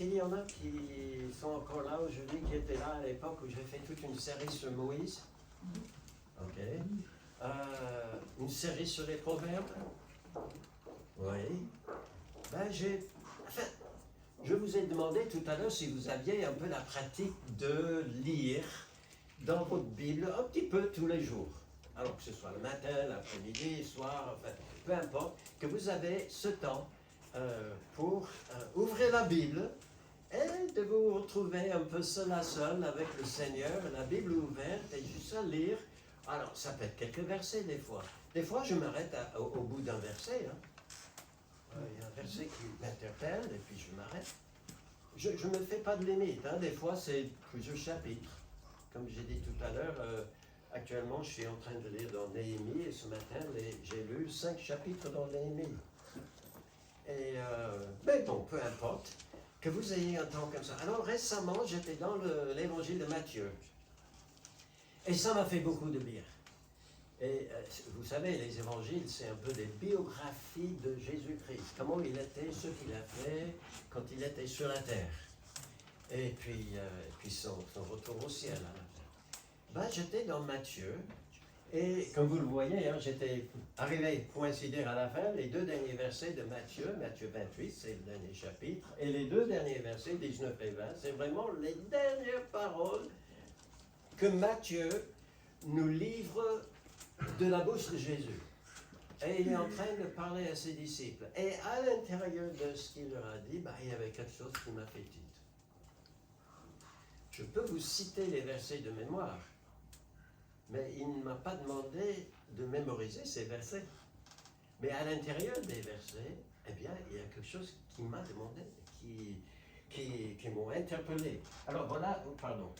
qu'il y en a qui sont encore là aujourd'hui, qui étaient là à l'époque où j'ai fait toute une série sur Moïse? Ok. Une série sur les proverbes? Oui. Ben, enfin, je vous ai demandé tout à l'heure si vous aviez un peu la pratique de lire dans votre Bible un petit peu tous les jours. Alors que ce soit le matin, l'après-midi, le soir, enfin, peu importe, que vous avez ce temps pour ouvrir la Bible et de vous retrouver un peu seul à seul avec le Seigneur, la Bible ouverte et juste à lire. Alors, ça peut être quelques versets des fois. Des fois, je m'arrête au bout d'un verset. Il y a un verset qui m'interpelle et puis je m'arrête. Je ne me fais pas de limite. Des fois, c'est plusieurs chapitres. Comme j'ai dit tout à l'heure, actuellement, je suis en train de lire dans Néhémie et ce matin, j'ai lu 5 chapitres dans Néhémie. Et, mais bon, peu importe, que vous ayez un temps comme ça. Alors, récemment, j'étais dans l'évangile de Matthieu. Et ça m'a fait beaucoup de bien. Et vous savez, les évangiles, c'est un peu des biographies de Jésus-Christ. Comment il était, ce qu'il a fait quand il était sur la terre. Et puis son retour au ciel. J'étais dans Matthieu. Et comme vous le voyez, j'étais arrivé coïncider à la fin, les 2 derniers versets de Matthieu, Matthieu 28, c'est le dernier chapitre, et les 2 derniers versets, 19 et 20, c'est vraiment les dernières paroles que Matthieu nous livre de la bouche de Jésus. Et il est en train de parler à ses disciples. Et à l'intérieur de ce qu'il leur a dit, il y avait quelque chose qui m'a fait tilt. Je peux vous citer les versets de mémoire, mais il ne m'a pas demandé de mémoriser ces versets. Mais à l'intérieur des versets, eh bien, il y a quelque chose qui m'a demandé, qui m'ont interpellé. Alors voilà, pardon,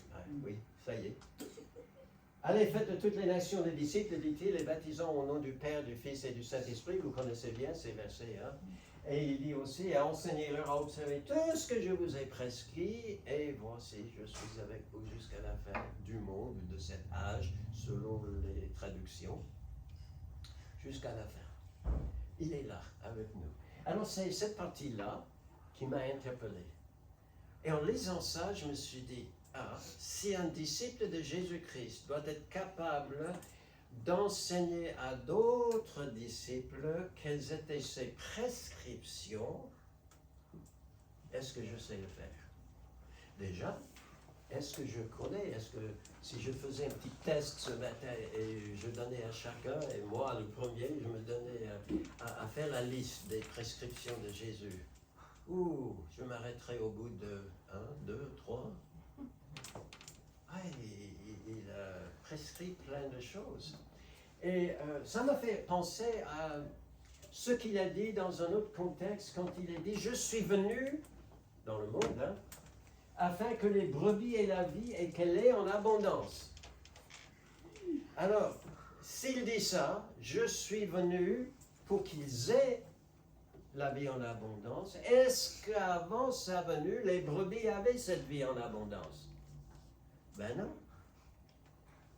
oui, ça y est. Allez, faites de toutes les nations des disciples, dit-il, et baptisons au nom du Père, du Fils et du Saint-Esprit. Vous connaissez bien ces versets. Et il dit aussi, enseignez-leur à observer tout ce que je vous ai prescrit, et voici, je suis avec vous jusqu'à la fin du monde, de cet âge, selon les traductions, jusqu'à la fin. Il est là, avec nous. Alors, c'est cette partie-là qui m'a interpellé. Et en lisant ça, je me suis dit, si un disciple de Jésus-Christ doit être capable d'enseigner à d'autres disciples quelles étaient ses prescriptions, est-ce que je sais le faire? Déjà, est-ce que je connais? Est-ce que si je faisais un petit test ce matin et je donnais à chacun, et moi le premier, je me donnais à faire la liste des prescriptions de Jésus, je m'arrêterai au bout de 1, 2, 3. Il a prescrit plein de choses. Et ça m'a fait penser à ce qu'il a dit dans un autre contexte quand il a dit « Je suis venu dans le monde afin que les brebis aient la vie et qu'elle ait en abondance. » Alors, s'il dit ça, je suis venu pour qu'ils aient la vie en abondance, est-ce qu'avant sa venue, les brebis avaient cette vie en abondance? Ben non.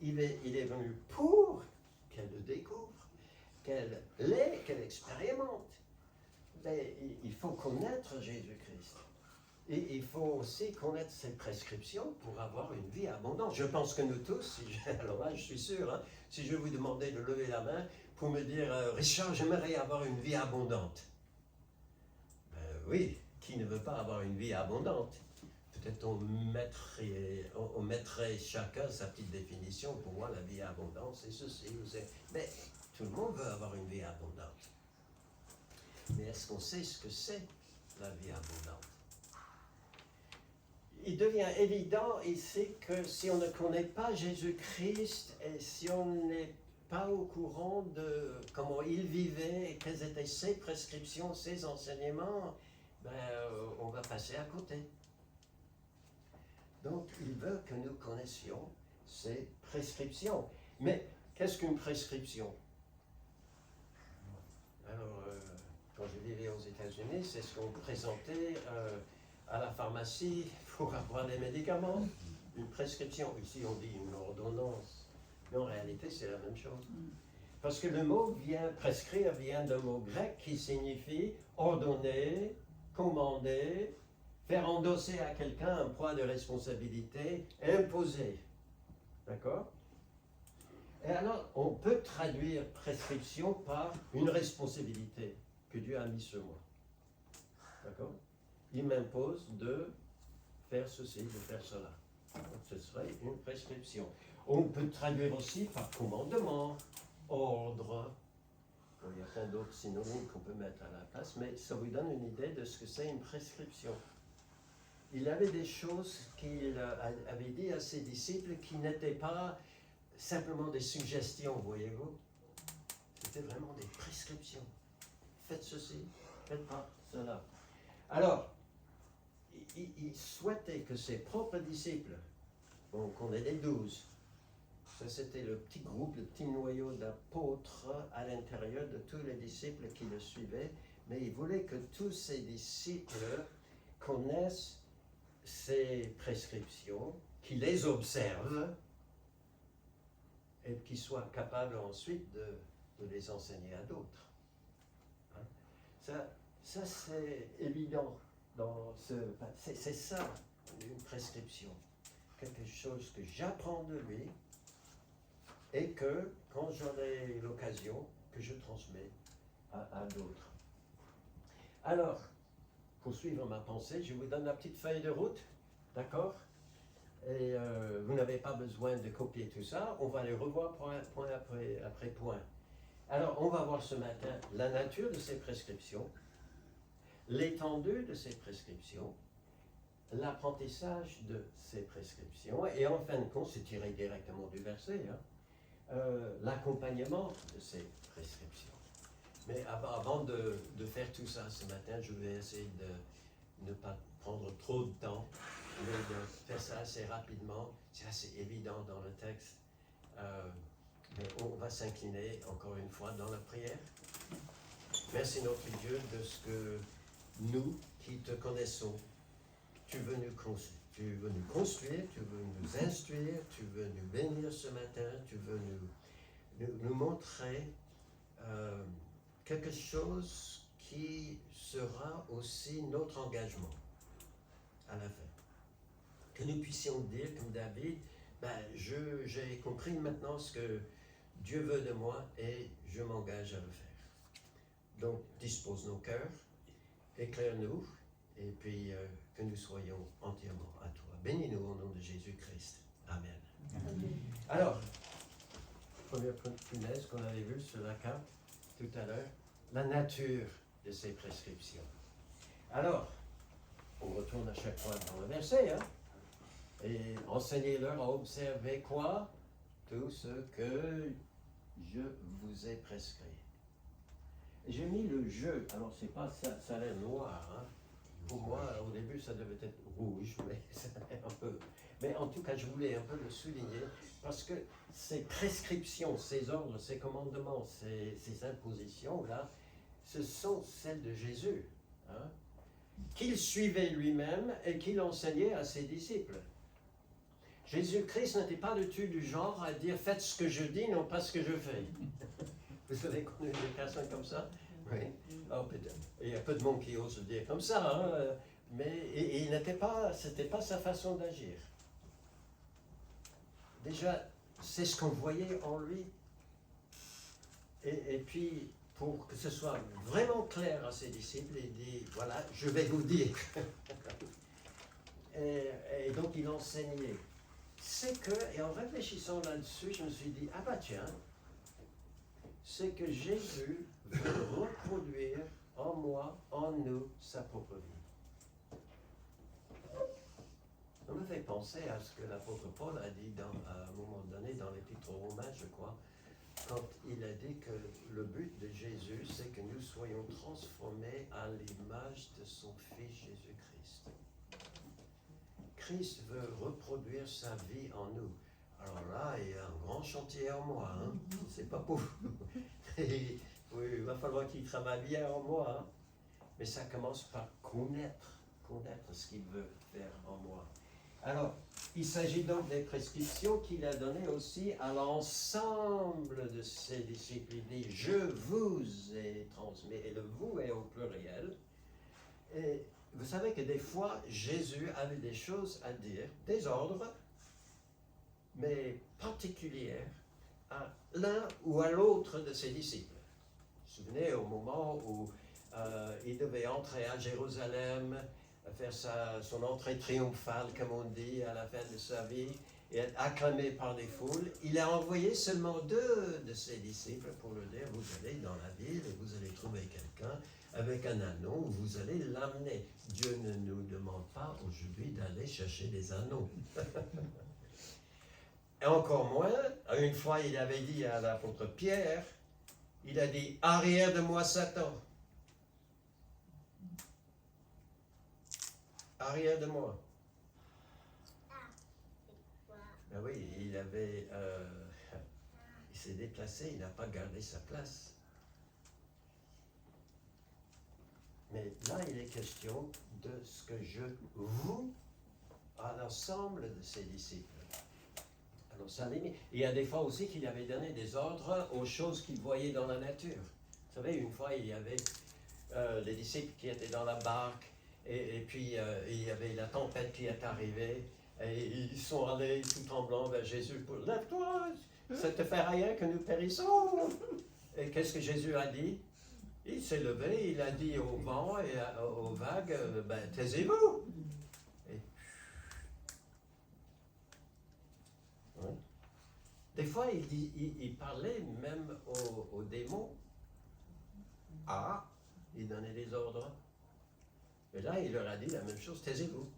Il est venu pour qu'elle le découvre, qu'elle l'ait, qu'elle expérimente. Mais il faut connaître Jésus-Christ. Et il faut aussi connaître ses prescriptions pour avoir une vie abondante. Je pense que nous tous, alors là je suis sûr, si je vous demandais de lever la main pour me dire « Richard, j'aimerais avoir une vie abondante ». Ben oui, qui ne veut pas avoir une vie abondante? Peut-être on mettrait chacun sa petite définition. Pour moi, la vie abondante, c'est ceci ou c'est... Mais tout le monde veut avoir une vie abondante. Mais est-ce qu'on sait ce que c'est la vie abondante? Il devient évident ici que si on ne connaît pas Jésus-Christ et si on n'est pas au courant de comment il vivait et quelles étaient ses prescriptions, ses enseignements, on va passer à côté. Donc, il veut que nous connaissions ces prescriptions. Mais qu'est-ce qu'une prescription? Alors, quand je vivais aux États-Unis, c'est ce qu'on présentait à la pharmacie pour avoir des médicaments. Une prescription. Ici, on dit une ordonnance. Mais en réalité, c'est la même chose. Parce que le mot prescrire vient d'un mot grec qui signifie ordonner, commander, faire endosser à quelqu'un un poids de responsabilité imposé. D'accord? Et alors, on peut traduire prescription par une responsabilité que Dieu a mise sur moi. D'accord? Il m'impose de faire ceci, de faire cela. Donc, ce serait une prescription. On peut traduire aussi par commandement, ordre. Bon, il y a plein d'autres synonymes qu'on peut mettre à la place, mais ça vous donne une idée de ce que c'est une prescription. Il avait des choses qu'il avait dit à ses disciples qui n'étaient pas simplement des suggestions, voyez-vous. C'était vraiment des prescriptions. Faites ceci, faites pas cela. Alors, il souhaitait que ses propres disciples, qu'on ait les 12, ça c'était le petit groupe, le petit noyau d'apôtres à l'intérieur de tous les disciples qui le suivaient, mais il voulait que tous ces disciples connaissent ces prescriptions, qu'ils les observent et qu'ils soient capables ensuite de les enseigner à d'autres. Hein? Ça c'est évident. C'est ça, une prescription. Quelque chose que j'apprends de lui et que, quand j'en ai l'occasion, que je transmets à d'autres. Alors, pour suivre ma pensée, je vous donne la petite feuille de route, d'accord? Et vous n'avez pas besoin de copier tout ça, on va les revoir point après point. Alors, on va voir ce matin la nature de ces prescriptions, l'étendue de ces prescriptions, l'apprentissage de ces prescriptions, et en fin de compte, c'est tiré directement du verset, l'accompagnement de ces prescriptions. Mais avant de faire tout ça ce matin, je vais essayer de ne pas prendre trop de temps, mais de faire ça assez rapidement. C'est assez évident dans le texte. Mais on va s'incliner encore une fois dans la prière. Merci notre Dieu de ce que nous qui te connaissons, tu veux nous construire, tu veux nous instruire, tu veux nous bénir ce matin, tu veux nous montrer quelque chose qui sera aussi notre engagement à la fin. Que nous puissions dire comme David, j'ai compris maintenant ce que Dieu veut de moi et je m'engage à le faire. Donc, dispose nos cœurs, éclaire-nous, et puis que nous soyons entièrement à toi. Bénis-nous au nom de Jésus-Christ. Amen. Amen. Alors, première punaise qu'on avait vue sur la carte tout à l'heure, la nature de ces prescriptions. Alors, on retourne à chaque fois dans le verset, et enseignez-leur à observer quoi? Tout ce que je vous ai prescrit. J'ai mis le jeu, alors c'est pas ça a l'air noir, Pour moi, au début, ça devait être rouge, mais ça a l'air un peu. Mais en tout cas, je voulais un peu le souligner, parce que ces prescriptions, ces ordres, ces commandements, ces impositions-là, ce sont celles de Jésus, qu'il suivait lui-même et qu'il enseignait à ses disciples. Jésus-Christ n'était pas du genre à dire « faites ce que je dis, non pas ce que je fais ». Vous avez connu des personnes comme ça? Oui. Oh, peut-être. Il y a peu de monde qui ose le dire comme ça, mais c'était pas sa façon d'agir. Déjà, c'est ce qu'on voyait en lui. Et puis, pour que ce soit vraiment clair à ses disciples, il dit, voilà, je vais vous dire. et donc, il enseignait. C'est que, et en réfléchissant là-dessus, je me suis dit, ah bah tiens, c'est que Jésus veut reproduire en moi, en nous, sa propre vie. Ça me fait penser à ce que l'apôtre Paul a dit à un moment donné dans l'Épître aux Romains, je crois, quand il a dit que le but de Jésus, c'est que nous soyons transformés à l'image de son Fils Jésus-Christ. Christ veut reproduire sa vie en nous. Alors là, il y a un grand chantier en moi, c'est pas pour vous. Oui, il va falloir qu'il travaille bien en moi, mais ça commence par connaître ce qu'il veut faire en moi. Alors, il s'agit donc des prescriptions qu'il a données aussi à l'ensemble de ses disciples. Il dit, je vous ai transmis, et le vous est au pluriel. Et vous savez que des fois, Jésus avait des choses à dire, des ordres, mais particulières à l'un ou à l'autre de ses disciples. Vous vous souvenez, au moment où il devait entrer à Jérusalem, faire son entrée triomphale, comme on dit, à la fin de sa vie, et être acclamé par les foules, il a envoyé seulement 2 de ses disciples pour lui dire, vous allez dans la ville et vous allez trouver quelqu'un avec un anneau, vous allez l'amener. Dieu ne nous demande pas aujourd'hui d'aller chercher des anneaux. Et encore moins, une fois il avait dit à l'apôtre Pierre, il a dit, arrière de moi Satan. Arrière de moi. Ben oui, il s'est déplacé, il n'a pas gardé sa place. Mais là, il est question de ce que je voue à l'ensemble de ses disciples. Alors, ça limite. Il y a des fois aussi qu'il avait donné des ordres aux choses qu'il voyait dans la nature. Vous savez, une fois, il y avait des disciples qui étaient dans la barque, et puis il y avait la tempête qui est arrivée, et ils sont allés tout tremblants vers Jésus pour « Lève-toi, ça te fait rien que nous périssons !» Et qu'est-ce que Jésus a dit? Il s'est levé, il a dit au vent et aux vagues, taisez-vous. Et... Ouais. Des fois, il parlait même aux démons. Il donnait des ordres. Mais là, il leur a dit la même chose, taisez-vous.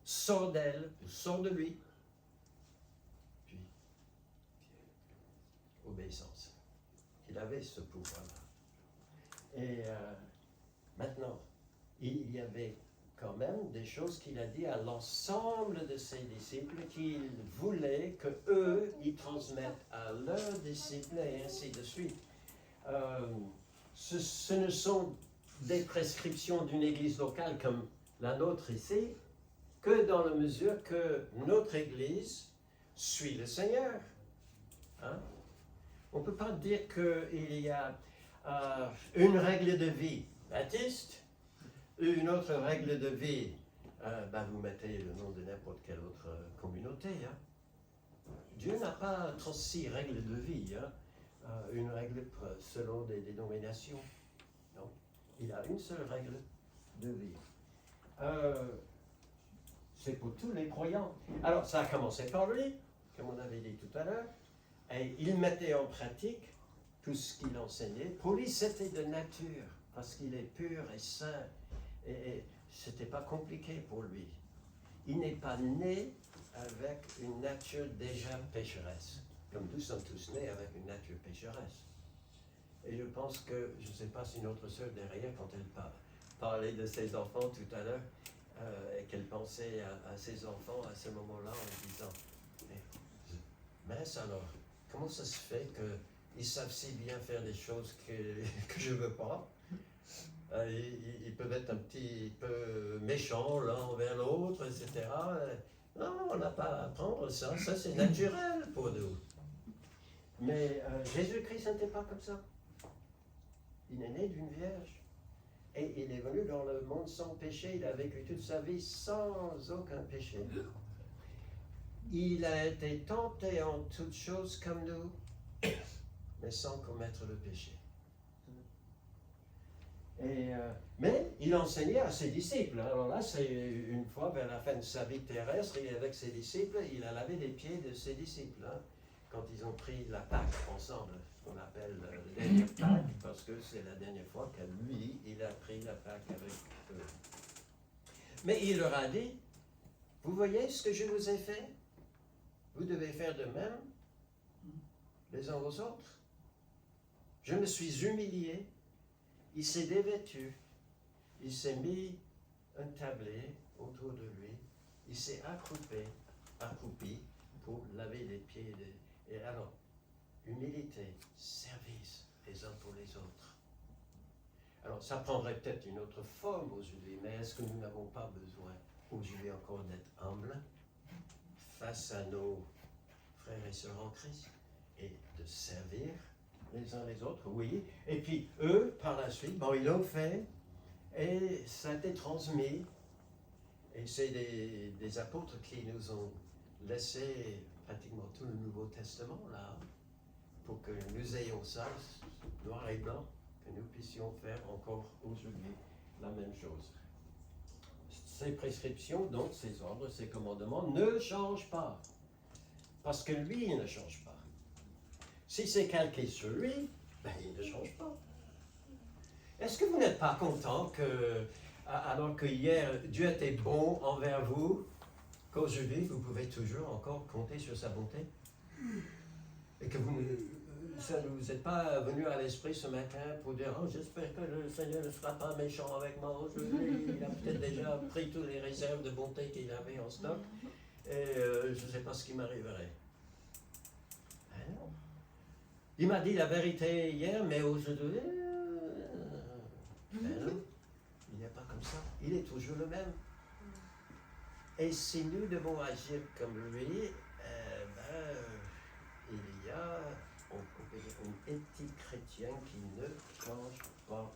Sors d'elle, ou sors de lui. Puis, obéissance. Il avait ce pouvoir-là. Et maintenant, il y avait quand même des choses qu'il a dit à l'ensemble de ses disciples qu'il voulait qu'eux, ils transmettent à leurs disciples et ainsi de suite. Ce ne sont des prescriptions d'une église locale comme la nôtre ici, que dans la mesure que notre église suit le Seigneur. Hein? On ne peut pas dire qu'il y a une règle de vie baptiste, une autre règle de vie, vous mettez le nom de n'importe quelle autre communauté. Hein? Dieu n'a pas 36 règles de vie, hein? Une règle selon des dénominations. Non, il a une seule règle de vie. C'est pour tous les croyants. Alors, ça a commencé par lui, comme on avait dit tout à l'heure. Et il mettait en pratique tout ce qu'il enseignait. Pour lui, c'était de nature, parce qu'il est pur et saint. Et ce n'était pas compliqué pour lui. Il n'est pas né avec une nature déjà pécheresse, comme nous sommes tous nés avec une nature pécheresse. Et je pense que, je ne sais pas si notre sœur derrière, quand elle parlait de ses enfants tout à l'heure, et qu'elle pensait à ses enfants à ce moment-là en disant, mince alors, comment ça se fait qu'ils savent si bien faire des choses que je ne veux pas? Ils peuvent être un petit peu méchants l'un envers l'autre, etc. Non, on n'a pas à apprendre ça c'est naturel pour nous. Mais Jésus-Christ n'était pas comme ça. Il est né d'une vierge. Et il est venu dans le monde sans péché. Il a vécu toute sa vie sans aucun péché. Il a été tenté en toutes choses comme nous, mais sans commettre le péché. Mais il enseignait à ses disciples. Alors là, c'est une fois vers la fin de sa vie terrestre, et avec ses disciples, il a lavé les pieds de ses disciples. Hein, quand ils ont pris la Pâque ensemble, ce qu'on appelle la dernière Pâque, parce que c'est la dernière fois que lui, il a pris la Pâque avec eux. Mais il leur a dit, vous voyez ce que je vous ai fait? Vous devez faire de même les uns aux autres. Je me suis humilié. Il s'est dévêtu, il s'est mis un tablé autour de lui, il s'est accroupi pour laver les pieds. Et alors, humilité, service les uns pour les autres. Alors, ça prendrait peut-être une autre forme aujourd'hui, mais est-ce que nous n'avons pas besoin aujourd'hui encore d'être humbles face à nos frères et sœurs en Christ et de servir les uns les autres, oui. Et puis eux, par la suite, ils l'ont fait. Et ça a été transmis, et c'est des apôtres qui nous ont laissé pratiquement tout le Nouveau Testament là, pour que nous ayons ça, noir et blanc, que nous puissions faire encore aujourd'hui la même chose. Ces prescriptions, donc ces ordres, ces commandements ne changent pas, parce que lui, il ne change pas. Si c'est calqué sur lui, ben, il ne change pas. Est-ce que vous n'êtes pas content que, alors que hier, Dieu était bon envers vous, qu'aujourd'hui, vous pouvez toujours encore compter sur sa bonté? Et que ça ne vous est pas venu à l'esprit ce matin pour dire « Oh, j'espère que le Seigneur ne sera pas méchant avec moi aujourd'hui. Il a peut-être déjà pris toutes les réserves de bonté qu'il avait en stock et je ne sais pas ce qui m'arriverait. » Ben non. Il m'a dit la vérité hier, mais aujourd'hui... Ben non, il n'est pas comme ça. Il est toujours le même. Et si nous devons agir comme lui, il y a une éthique chrétienne qui ne change pas.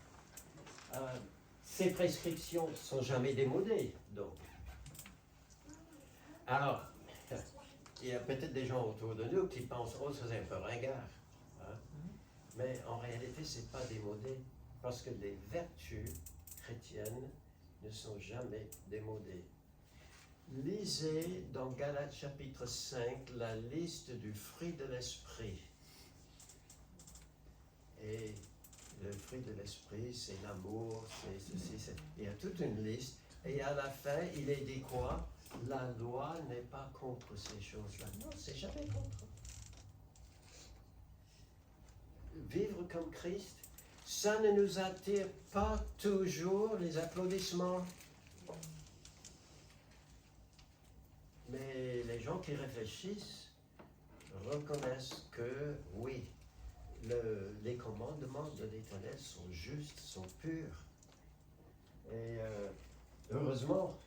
Ces prescriptions ne sont jamais démodées, donc. Alors, il y a peut-être des gens autour de nous qui pensent « Oh, ça c'est un peu ringard. Hein? » Mais en réalité, ce n'est pas démodé, parce que les vertus chrétiennes ne sont jamais démodées. Lisez dans Galates chapitre 5 la liste du fruit de l'esprit. Et le fruit de l'esprit, c'est l'amour, c'est ceci, c'est... Il y a toute une liste. Et à la fin, il est dit quoi? La loi n'est pas contre ces choses-là. Non, c'est jamais contre. Vivre comme Christ, ça ne nous attire pas toujours les applaudissements. Mais les gens qui réfléchissent reconnaissent que, oui, les commandements de l'Éternel sont justes, sont purs. Et heureusement,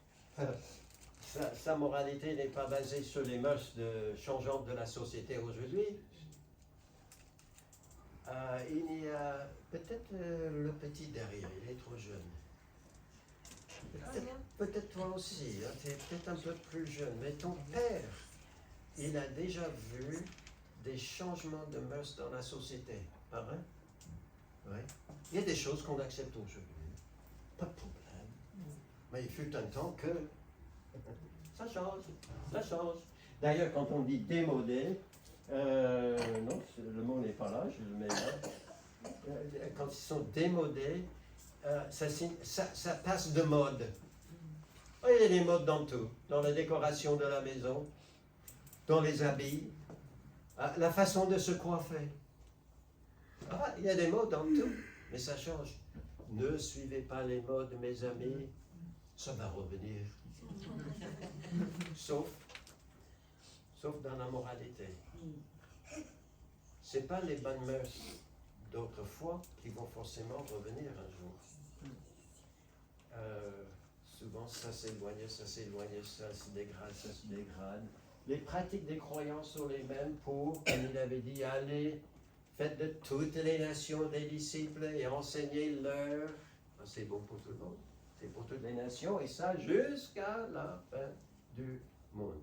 sa moralité n'est pas basée sur les mœurs changeantes de la société aujourd'hui. Il y a peut-être le petit derrière, il est trop jeune. Peut-être toi aussi, hein, tu es peut-être un peu plus jeune, mais ton père, il a déjà vu des changements de mœurs dans la société, pas vrai? Oui. Il y a des choses qu'on accepte aujourd'hui, pas de problème. Mais il fut un temps que ça change, ça change. D'ailleurs, quand on dit démodé, non, le mot n'est pas là, je le mets là. Quand ils sont démodés, ça passe de mode. Oh, il y a des modes dans tout, dans la décoration de la maison, dans les habits, la façon de se coiffer. Il y a des modes dans tout, mais ça change. Ne suivez pas les modes, mes amis, ça va revenir. Sauf dans la moralité. Ce n'est pas les bonnes mœurs d'autrefois qui vont forcément revenir un jour. Souvent, ça s'éloigne, ça se dégrade. Les pratiques des croyants sont les mêmes pour, comme il avait dit, allez, faites de toutes les nations des disciples et enseignez-leur. C'est bon pour tout le monde. C'est pour toutes les nations et ça jusqu'à la fin du monde.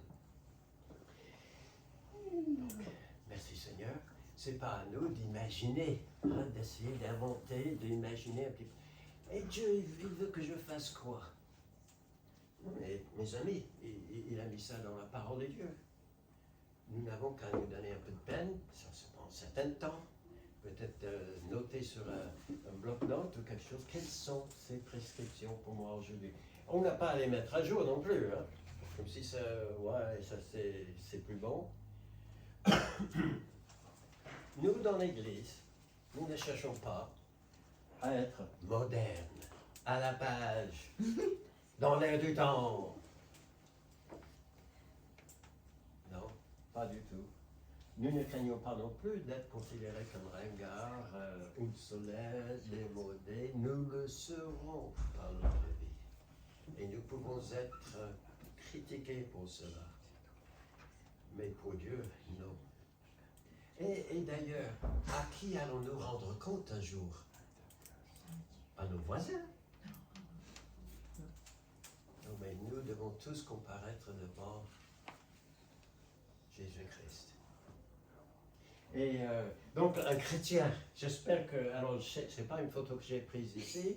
Donc, merci Seigneur. C'est pas à nous d'imaginer, hein, d'essayer d'inventer, d'imaginer un petit peu. Et Dieu, il veut que je fasse quoi? Mais, mes amis, il a mis ça dans la parole de Dieu. Nous n'avons qu'à nous donner un peu de peine, ça se prend un certain temps. Peut-être noter sur un bloc-notes ou quelque chose. Quelles sont ces prescriptions pour moi aujourd'hui? On n'a pas à les mettre à jour non plus, hein? Comme si ça, c'est plus bon. Nous, dans l'Église, nous ne cherchons pas à être modernes, à la page, dans l'air du temps. Non, pas du tout. Nous ne craignons pas non plus d'être considérés comme ringards, obsolètes, démodés. Nous le serons par notre vie. Et nous pouvons être critiqués pour cela. Mais pour Dieu, non. Et d'ailleurs, à qui allons-nous rendre compte un jour? À nos voisins? nous devons tous comparaître devant Jésus-Christ. Et donc un chrétien, j'espère que, alors ce n'est pas une photo que j'ai prise ici,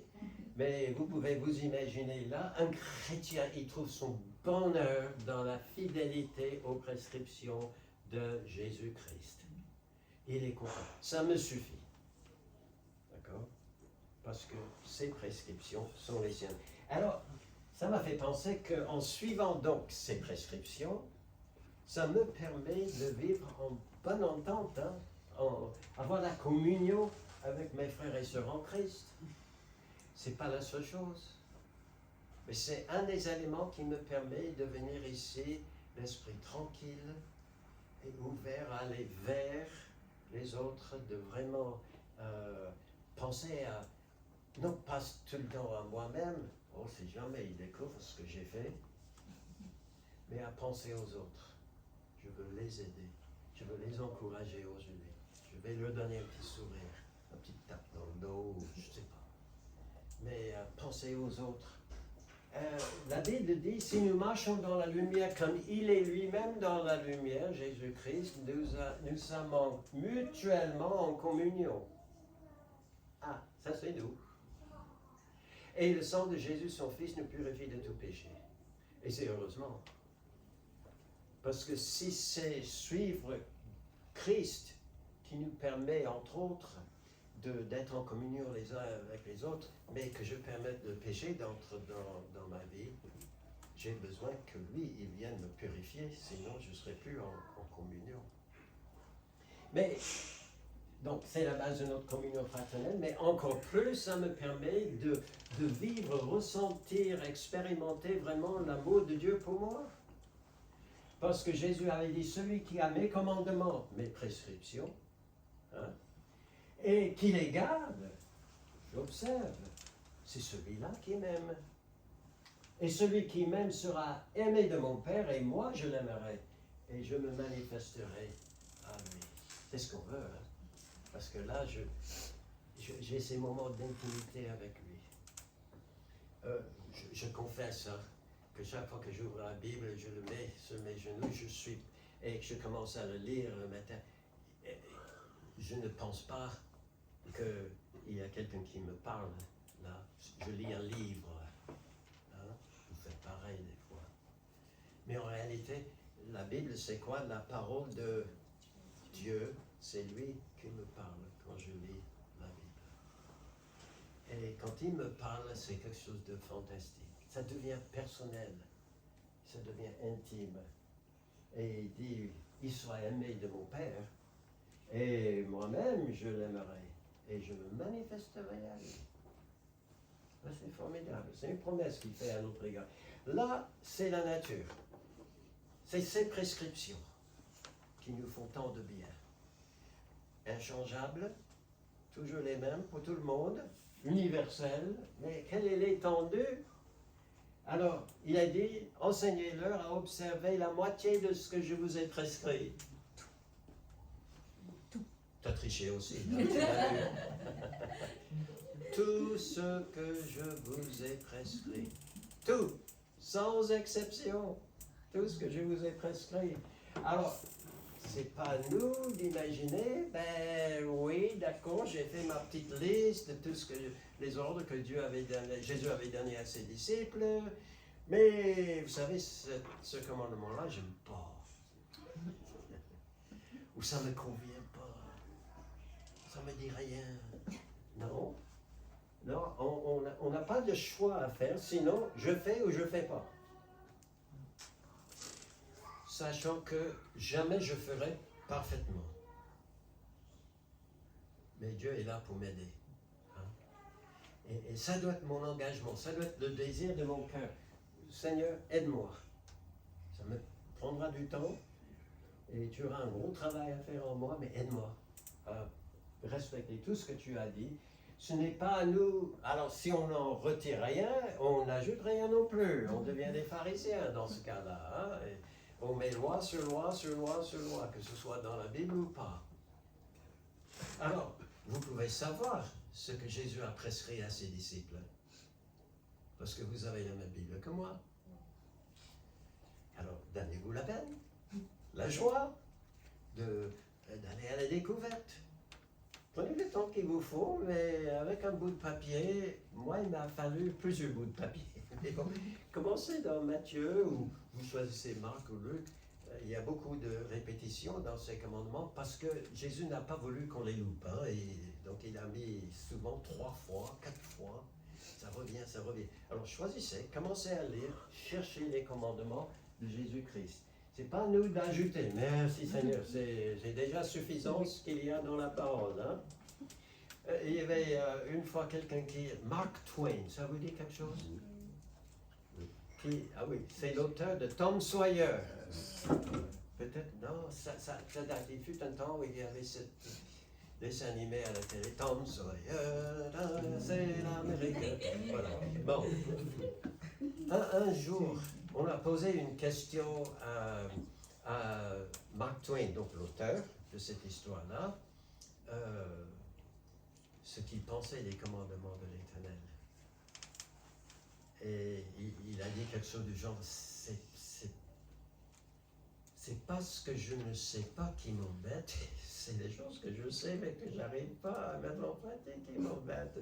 mais vous pouvez vous imaginer là, un chrétien, il trouve son bonheur dans la fidélité aux prescriptions de Jésus-Christ. Il est content. Ça me suffit. D'accord? Parce que ces prescriptions sont les siennes. Alors, ça m'a fait penser qu'en suivant donc ces prescriptions, ça me permet de vivre en bonne entente, avoir la communion avec mes frères et sœurs en Christ. C'est pas la seule chose, mais c'est un des éléments qui me permet de venir ici, l'esprit tranquille et ouvert à aller vers les autres, de vraiment penser à, non pas tout le temps à moi-même, oh si jamais ils découvrent ce que j'ai fait, mais à penser aux autres. Je veux les aider, je veux les encourager aujourd'hui. Je vais leur donner un petit sourire, un petit tape dans le dos, je ne sais pas. Mais pensez aux autres. La Bible dit, si nous marchons dans la lumière comme il est lui-même dans la lumière, Jésus-Christ, nous sommes mutuellement en communion. Ah, ça c'est nous. Et le sang de Jésus, son Fils, nous purifie de tout péché. Et c'est heureusement. Parce que si c'est suivre Christ qui nous permet, entre autres, d'être en communion les uns avec les autres, mais que je permette le péché d'entrer dans ma vie, j'ai besoin que lui, il vienne me purifier, sinon je ne serai plus en communion. Mais, donc c'est la base de notre communion fraternelle, mais encore plus, ça me permet de vivre, ressentir, expérimenter vraiment l'amour de Dieu pour moi. Parce que Jésus avait dit, celui qui a mes commandements, mes prescriptions, et qui les garde, j'observe, c'est celui-là qui m'aime. Et celui qui m'aime sera aimé de mon Père, et moi je l'aimerai, et je me manifesterai à lui. C'est ce qu'on veut, parce que là, j'ai ces moments d'intimité avec lui. Je confesse que chaque fois que j'ouvre la Bible, je le mets sur mes genoux, et que je commence à le lire le matin, je ne pense pas qu'il y a quelqu'un qui me parle, là. Je lis un livre. Vous faites pareil des fois. Mais en réalité, la Bible, c'est quoi? La parole de Dieu, c'est lui qui me parle quand je lis la Bible. Et quand il me parle, c'est quelque chose de fantastique. Ça devient personnel. Ça devient intime. Et il dit, il sera aimé de mon Père, et moi-même, je l'aimerai. Et je me manifesterai à lui. C'est formidable. C'est une promesse qu'il fait à notre égard. Là, c'est la nature. C'est ces prescriptions qui nous font tant de bien. Inchangeables, toujours les mêmes pour tout le monde, universelles, mais quelle est l'étendue? Alors, il a dit, enseignez-leur à observer la moitié de ce que je vous ai prescrit. Tu as triché aussi. Tout ce que je vous ai prescrit. Tout, sans exception. Tout ce que je vous ai prescrit. Alors, c'est pas à nous d'imaginer, ben oui, d'accord, j'ai fait ma petite liste de tout ce que les ordres que Jésus avait donné à ses disciples, mais vous savez, ce commandement-là, j'aime pas. Ou ça me convient pas. Ça me dit rien. Non. Non, on n'a pas de choix à faire, sinon je fais ou je ne fais pas. Sachant que jamais je ferai parfaitement. Mais Dieu est là pour m'aider. Et ça doit être mon engagement, ça doit être le désir de mon cœur. Seigneur, aide-moi. Ça me prendra du temps et tu auras un gros travail à faire en moi, mais aide-moi à respecter tout ce que tu as dit. Ce n'est pas à nous. Alors, si on n'en retire rien, on n'ajoute rien non plus. On devient des pharisiens dans ce cas-là. Et on met loi sur loi sur loi sur loi, que ce soit dans la Bible ou pas. Alors, vous pouvez savoir ce que Jésus a prescrit à ses disciples. Parce que vous avez la même Bible que moi. Alors, donnez-vous la peine, la joie d'aller à la découverte. Prenez le temps qu'il vous faut, mais avec un bout de papier, moi, il m'a fallu plusieurs bouts de papier. Mais bon, commencez dans Matthieu, ou vous choisissez Marc ou Luc. Il y a beaucoup de répétitions dans ces commandements parce que Jésus n'a pas voulu qu'on les loupe. Hein, et donc, il a mis souvent 3 fois, 4 fois. Ça revient, ça revient. Alors, choisissez, commencez à lire, cherchez les commandements de Jésus-Christ. Ce n'est pas à nous d'ajouter. Merci Seigneur, c'est déjà suffisant ce qu'il y a dans la parole. Hein? Il y avait une fois quelqu'un qui... Mark Twain, ça vous dit quelque chose? Ah oui, c'est l'auteur de Tom Sawyer. Peut-être, non, ça date. Il fut un temps où il y avait ce dessin animé à la télé. Tom Sawyer, c'est l'Amérique. Voilà. Bon. Un jour, on a posé une question à Mark Twain, donc l'auteur de cette histoire-là, ce qu'il pensait des commandements de l'Éternel. Et il a dit quelque chose du genre, c'est pas ce que je ne sais pas qui m'embête, c'est les choses que je sais mais que j'arrive pas à mettre en pratique qui m'embêtent.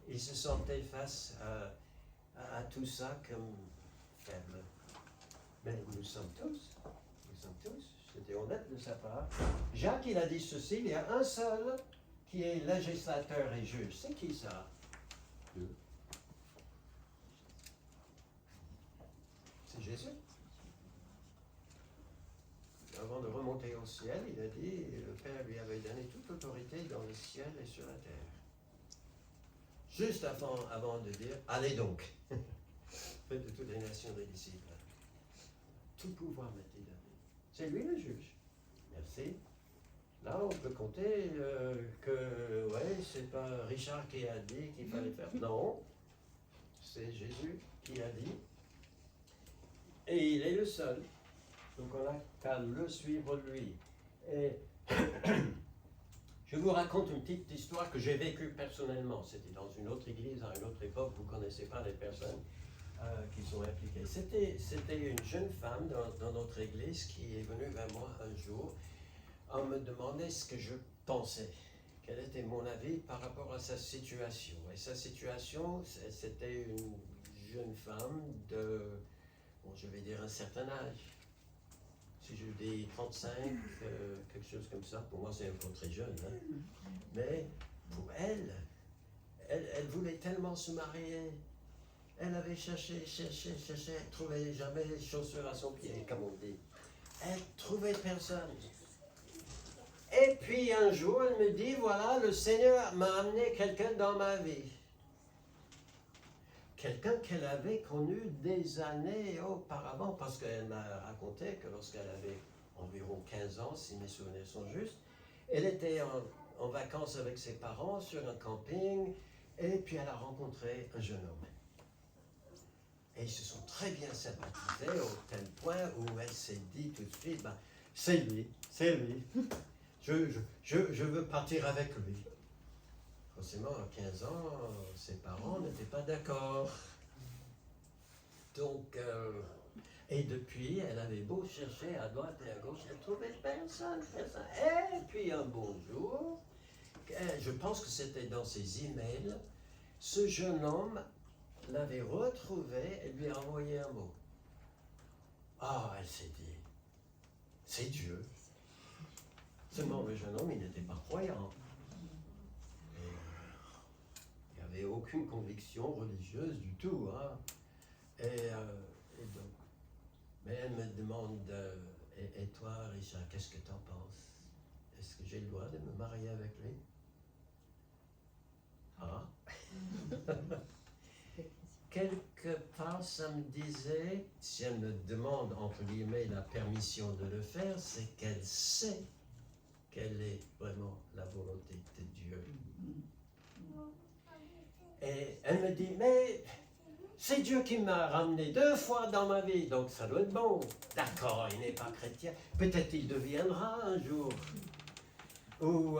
Il se sentait face à tout ça comme faible. Mais nous sommes tous, c'était honnête de sa part. Jacques, il a dit ceci, il y a un seul qui est législateur et juge. C'est qui ça? Dieu. C'est Jésus. Avant de remonter au ciel, il a dit, le Père lui avait donné toute autorité dans le ciel et sur la terre. Juste avant de dire, allez donc, faites de toutes les nations des disciples. Tout pouvoir m'a été donné. C'est lui le juge. Merci. Là, on peut compter que, ouais, c'est pas Richard qui a dit qu'il fallait faire. Non, c'est Jésus qui a dit. Et il est le seul. Donc on n'a qu'à le suivre lui. Et je vous raconte une petite histoire que j'ai vécue personnellement. C'était dans une autre église, à une autre époque. Vous ne connaissez pas les personnes qui sont impliquées. C'était une jeune femme dans notre église qui est venue vers moi un jour en me demandant ce que je pensais. Quel était mon avis par rapport à sa situation. Et sa situation, c'était une jeune femme de, bon, je vais dire un certain âge. Si je dis 35, quelque chose comme ça, pour moi c'est encore très jeune. Hein. Mais pour elle voulait tellement se marier. Elle avait cherché, elle trouvait jamais chaussures à son pied, comme on dit. Elle trouvait personne. Et puis un jour, elle me dit, voilà, le Seigneur m'a amené quelqu'un dans ma vie. Quelqu'un qu'elle avait connu des années auparavant, parce qu'elle m'a raconté que lorsqu'elle avait environ 15 ans, si mes souvenirs sont justes, elle était en vacances avec ses parents sur un camping, et puis elle a rencontré un jeune homme. Et ils se sont très bien sympathisés au tel point où elle s'est dit tout de suite, ben, c'est lui. Je veux partir avec lui. Forcément, à 15 ans, ses parents n'étaient pas d'accord. Donc, et depuis, elle avait beau chercher à droite et à gauche, elle ne trouvait personne. Et puis un bon jour, je pense que c'était dans ses emails, ce jeune homme l'avait retrouvé et lui a envoyé un mot. Ah, elle s'est dit, c'est Dieu. Seulement, le jeune homme, il n'était pas croyant. Il n'y avait aucune conviction religieuse du tout. Hein. Et donc, mais elle me demande, et toi, Richard, qu'est-ce que tu en penses? Est-ce que j'ai le droit de me marier avec lui? Ah. Quelque part, ça me disait, si elle me demande, entre guillemets, la permission de le faire, c'est qu'elle sait quelle est vraiment la volonté de Dieu. Et elle me dit, mais c'est Dieu qui m'a ramené 2 fois dans ma vie, donc ça doit être bon. D'accord, il n'est pas chrétien, peut-être il deviendra un jour. Ou,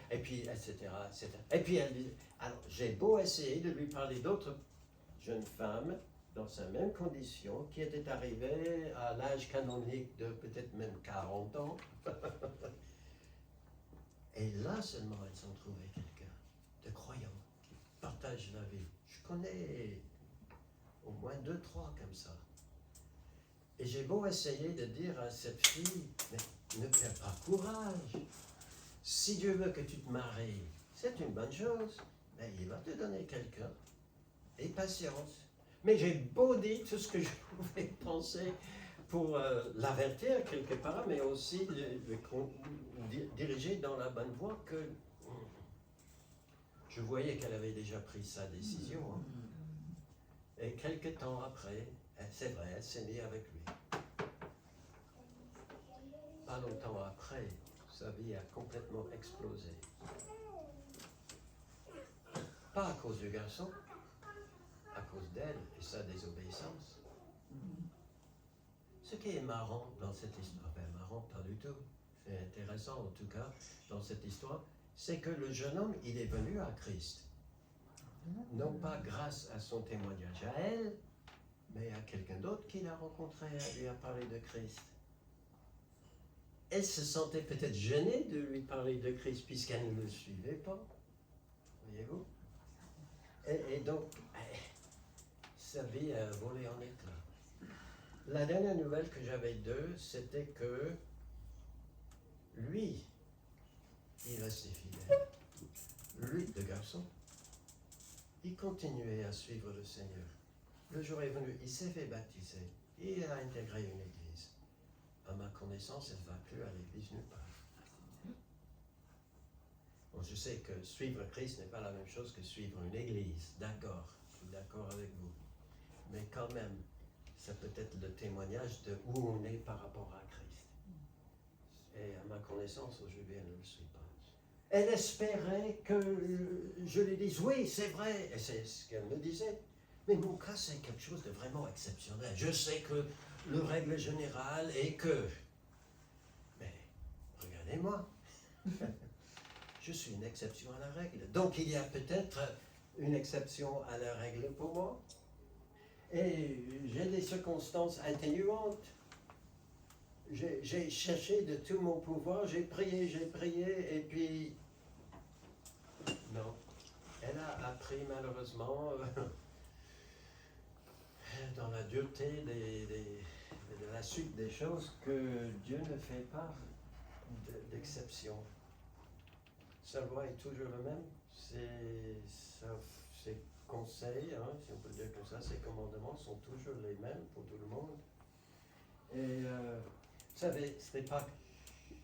et puis, etc., etc. Et puis elle dit, alors j'ai beau essayer de lui parler d'autres jeunes femmes, dans sa même condition, qui était arrivé à l'âge canonique de peut-être même 40 ans. Et là seulement, elles ont trouvé quelqu'un de croyant qui partage la vie. Je connais au moins 2, 3 comme ça. Et j'ai beau essayer de dire à cette fille, mais ne perds pas courage. Si Dieu veut que tu te maries, c'est une bonne chose, mais il va te donner quelqu'un. Et patience. Mais j'ai beau dire tout ce que je pouvais penser pour l'avertir quelque part, mais aussi le diriger dans la bonne voie que je voyais qu'elle avait déjà pris sa décision. Hein. Et quelques temps après, c'est vrai, elle s'est mise avec lui. Pas longtemps après, sa vie a complètement explosé. Pas à cause du garçon, à cause d'elle et sa désobéissance. Ce qui est marrant dans cette histoire, marrant pas du tout, c'est intéressant en tout cas dans cette histoire, c'est que le jeune homme, il est venu à Christ. Non pas grâce à son témoignage à elle, mais à quelqu'un d'autre qu'il a rencontré, lui a parlé de Christ. Elle se sentait peut-être gênée de lui parler de Christ puisqu'elle ne le suivait pas. Voyez-vous? Et donc, sa vie a volé en éclats. La dernière nouvelle que j'avais d'eux, c'était que lui, il restait fidèle. Lui, le garçon, il continuait à suivre le Seigneur. Le jour est venu, il s'est fait baptiser. Il a intégré une église. À ma connaissance, elle ne va plus à l'église nulle part. Bon, je sais que suivre Christ n'est pas la même chose que suivre une église. D'accord, je suis d'accord avec vous. Mais quand même, ça peut être le témoignage de où on est par rapport à Christ. Et à ma connaissance, aujourd'hui, elle ne le suit pas. Elle espérait que je lui dise, oui, c'est vrai, et c'est ce qu'elle me disait. Mais mon cas, c'est quelque chose de vraiment exceptionnel. Je sais que le règle générale est que... Mais regardez-moi. Je suis une exception à la règle. Donc il y a peut-être une exception à la règle pour moi. Et j'ai des circonstances atténuantes. J'ai cherché de tout mon pouvoir, j'ai prié, et puis... Non. Elle a appris malheureusement, dans la dureté de la suite des choses, que Dieu ne fait pas d'exception. Sa voix est toujours la même. Ses conseils, hein, si on peut dire comme ça, ses commandements sont toujours les mêmes pour tout le monde. Et vous savez, ce n'est pas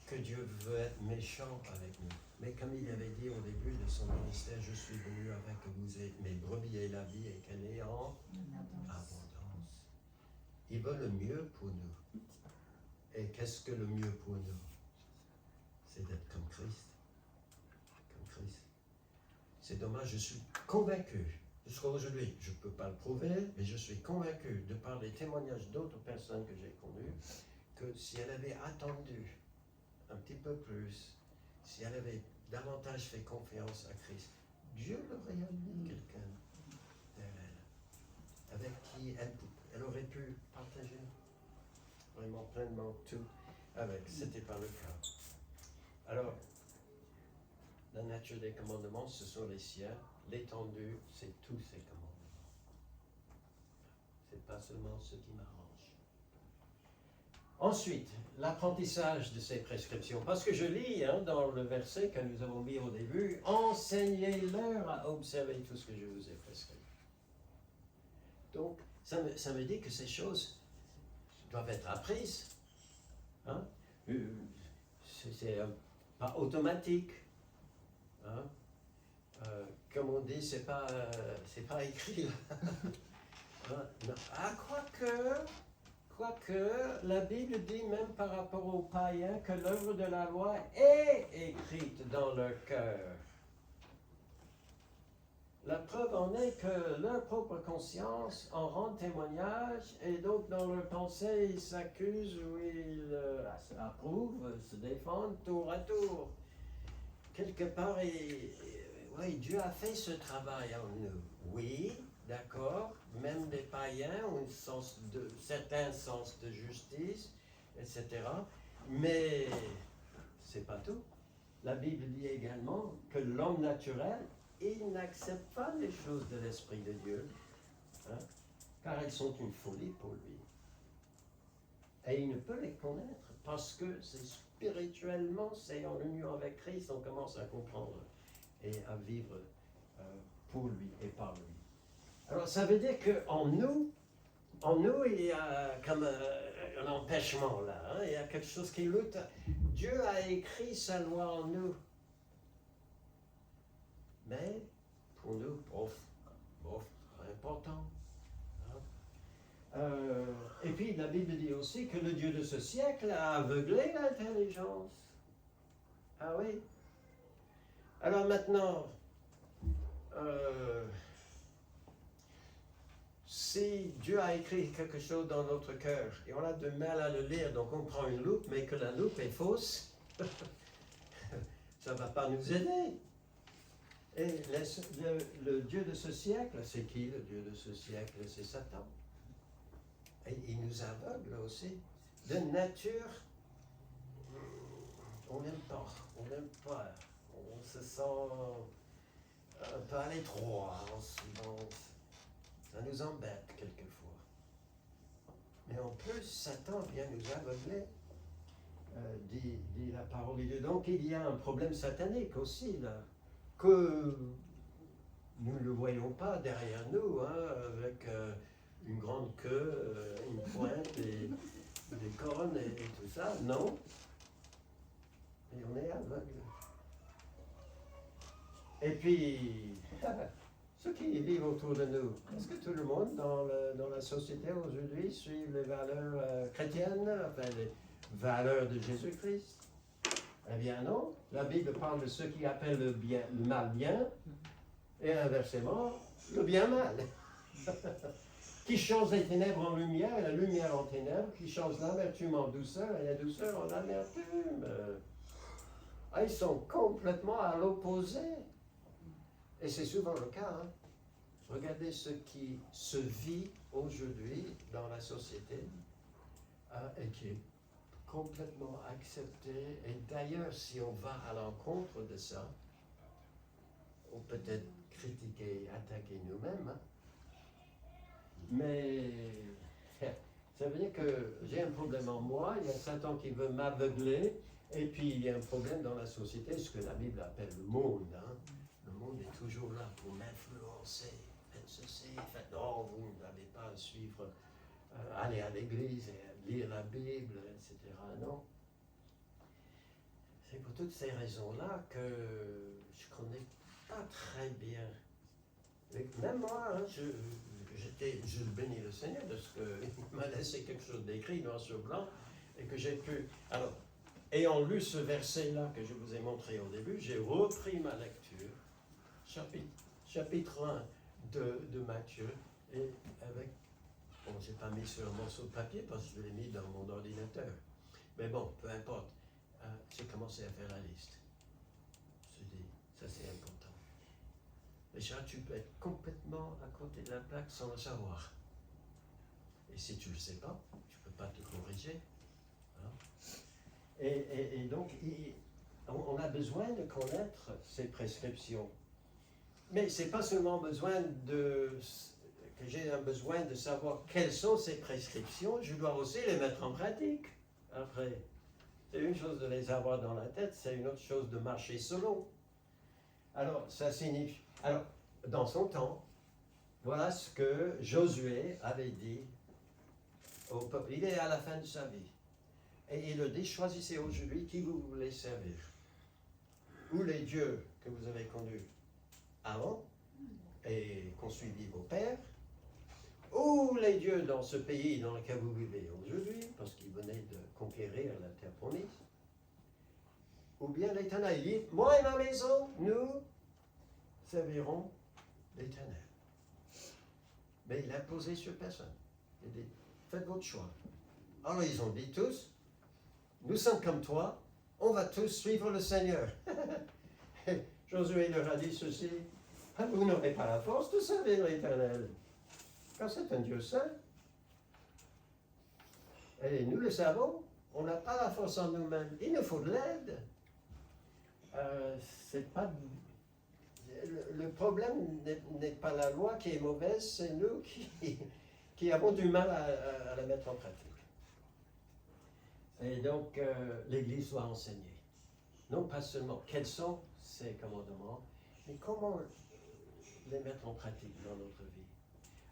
que Dieu veut être méchant avec nous. Mais comme il avait dit au début de son ministère, je suis venu afin que vous ayez mes brebis et la vie et qu'elle est en abondance. Il veut le mieux pour nous. Et qu'est-ce que le mieux pour nous? C'est d'être comme Christ. Comme Christ. C'est dommage, je suis convaincu, jusqu'à aujourd'hui, je ne peux pas le prouver, mais je suis convaincu, de par les témoignages d'autres personnes que j'ai connues, que si elle avait attendu un petit peu plus, si elle avait davantage fait confiance à Christ, Dieu l'aurait amené quelqu'un vers elle, avec qui elle aurait pu partager vraiment pleinement tout avec. C'était pas le cas. Alors, la nature des commandements, ce sont les siens. L'étendue, c'est tous ces commandements. C'est pas seulement ce qui m'arrange. Ensuite, l'apprentissage de ces prescriptions. Parce que je lis dans le verset que nous avons mis au début, enseignez-leur à observer tout ce que je vous ai prescrit. Donc, ça me dit que ces choses doivent être apprises. Hein? C'est pas automatique. Hein? Comme on dit, c'est pas écrit là. Hein? Non. Ah, quoique, la Bible dit même par rapport aux païens que l'œuvre de la loi est écrite dans leur cœur. La preuve en est que leur propre conscience en rend témoignage et donc dans leur pensée ils s'accusent ou ils approuvent, se défendent tour à tour. Quelque part, oui, Dieu a fait ce travail en nous, oui, d'accord, même les païens ont certains sens de justice, etc. Mais c'est pas tout. La Bible dit également que l'homme naturel, il n'accepte pas les choses de l'Esprit de Dieu, hein, car elles sont une folie pour lui. Et il ne peut les connaître parce que c'est spirituellement, c'est en union avec Christ, on commence à comprendre et à vivre pour lui et par lui. Alors ça veut dire qu'en nous, il y a comme un empêchement là, hein? Il y a quelque chose qui lutte. Dieu a écrit sa loi en nous. Mais pour nous, pas important. Hein? Et puis la Bible dit aussi que le Dieu de ce siècle a aveuglé l'intelligence. Ah oui. Alors maintenant, si Dieu a écrit quelque chose dans notre cœur et on a du mal à le lire, donc on prend une loupe, mais que la loupe est fausse, ça ne va pas nous aider. Et le Dieu de ce siècle, c'est qui le Dieu de ce siècle? C'est Satan. Et il nous aveugle aussi. De nature, on n'aime pas, on se sent un peu à l'étroit en silence. Ça nous embête quelquefois. Mais en plus, Satan vient nous aveugler, dit la parole de Dieu. Donc il y a un problème satanique aussi, là, que nous ne le voyons pas derrière nous, hein, avec une grande queue, une pointe, et des cornes et tout ça. Non. Et on est aveugle. Et puis, ceux qui vivent autour de nous, est-ce que tout le monde dans la société aujourd'hui suit les valeurs chrétiennes, enfin les valeurs de Jésus-Christ? Eh bien non, la Bible parle de ceux qui appellent le mal bien, et inversement, le bien mal. Qui change les ténèbres en lumière et la lumière en ténèbres, qui change l'amertume en douceur et la douceur en amertume. Ah, ils sont complètement à l'opposé. Et c'est souvent le cas. Hein. Regardez ce qui se vit aujourd'hui dans la société et qui est complètement accepté. Et d'ailleurs, si on va à l'encontre de ça, on peut être critiqué et attaqué nous-mêmes. Hein. Mais ça veut dire que j'ai un problème en moi, il y a Satan qui veut m'aveugler, et puis il y a un problème dans la société, ce que la Bible appelle le monde. Hein. Le monde est toujours là pour m'influencer. Faites ceci, faites non, vous n'avez pas à suivre, aller à l'église et lire la Bible, etc. Non. C'est pour toutes ces raisons-là que je ne connais pas très bien. Même moi, hein, je bénis le Seigneur de ce qu'il m'a laissé quelque chose d'écrit noir sur blanc et que j'ai pu. Alors, ayant lu ce verset-là que je vous ai montré au début, j'ai repris ma lecture, chapitre 1 de Matthieu, et avec. Bon, je n'ai pas mis sur un morceau de papier parce que je l'ai mis dans mon ordinateur. Mais bon, peu importe. J'ai commencé à faire la liste. Je me suis dit, ça c'est important. Déjà, tu peux être complètement à côté de la plaque sans le savoir. Et si tu ne le sais pas, tu ne peux pas te corriger. Hein? Et donc, on a besoin de connaître ces prescriptions. Mais ce n'est pas seulement que j'ai un besoin de savoir quelles sont ces prescriptions, je dois aussi les mettre en pratique. Après, c'est une chose de les avoir dans la tête, c'est une autre chose de marcher selon. Alors, ça signifie... Alors, dans son temps, voilà ce que Josué avait dit au peuple. Il est à la fin de sa vie. Et il a dit, choisissez aujourd'hui qui vous voulez servir. Ou les dieux que vous avez connus avant et qu'ont suivi vos pères, ou les dieux dans ce pays dans lequel vous vivez aujourd'hui, parce qu'ils venaient de conquérir la terre promise, ou bien l'Éternel. Il dit, moi et ma maison, nous servirons l'Éternel. Mais il a posé sur personne. Il dit, faites votre choix. Alors ils ont dit tous, nous sommes comme toi, on va tous suivre le Seigneur. Josué leur a dit ceci, Vous n'aurez pas la force de servir l'Éternel, car c'est un Dieu saint. Et nous le savons, on n'a pas la force en nous-mêmes. Il nous faut de l'aide. C'est pas... Le problème n'est pas la loi qui est mauvaise, c'est nous qui avons du mal à la mettre en pratique. Et donc, l'Église doit enseigner. Non pas seulement quels sont ces commandements, mais comment les mettre en pratique dans notre vie.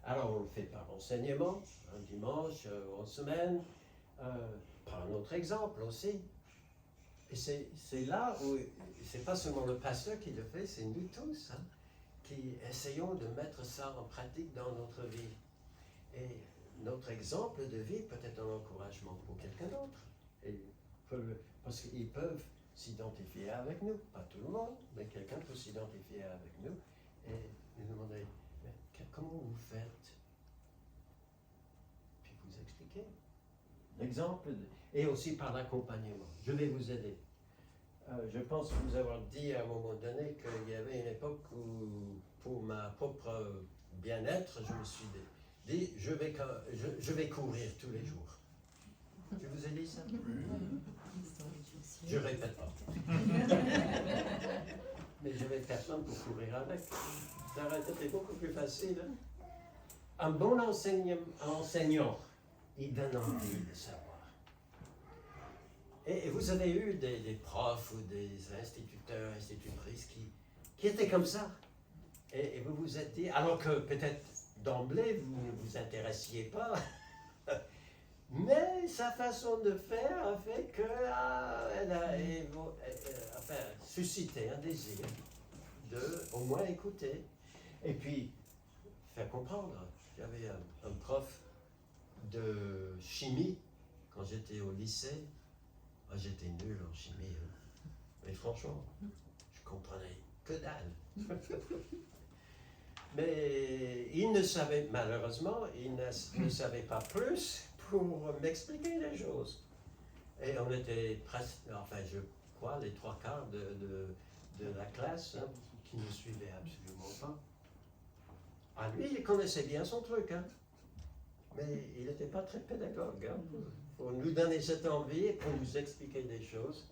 Alors, on le fait par enseignement, un dimanche, en semaine, par notre exemple aussi. Et c'est là où, c'est pas seulement le pasteur qui le fait, c'est nous tous qui essayons de mettre ça en pratique dans notre vie. Et notre exemple de vie peut être un encouragement pour quelqu'un d'autre. Parce qu'ils peuvent s'identifier avec nous, pas tout le monde, mais quelqu'un peut s'identifier avec nous et nous demander, mais comment vous faites? Puis vous expliquer. L'exemple, et aussi par l'accompagnement. Je vais vous aider. Je pense vous avoir dit à un moment donné qu'il y avait une époque où, pour ma propre bien-être, je me suis dit, je vais courir tous les jours. Je vous ai dit ça? Je ne répète pas. Mais je n'avais personne pour courir avec. Ça aurait été beaucoup plus facile. Un bon enseignant, il donne envie de savoir. Et vous avez eu des profs ou des instituteurs, institutrices qui étaient comme ça. Et vous vous êtes dit, alors que peut-être d'emblée, vous ne vous intéressiez pas, mais sa façon de faire a fait qu'elle a suscité un désir de au moins écouter. Et puis, faire comprendre. J'avais un prof de chimie quand j'étais au lycée. J'étais nul en chimie, mais franchement, je comprenais que dalle. Mais il ne savait, malheureusement, il ne savait pas plus pour m'expliquer les choses. Et on était presque, enfin je crois, les 3/4 de la classe qui ne suivaient absolument pas. Ah, lui, il connaissait bien son truc, mais il n'était pas très pédagogue. Pour nous donner cette envie et pour nous expliquer des choses.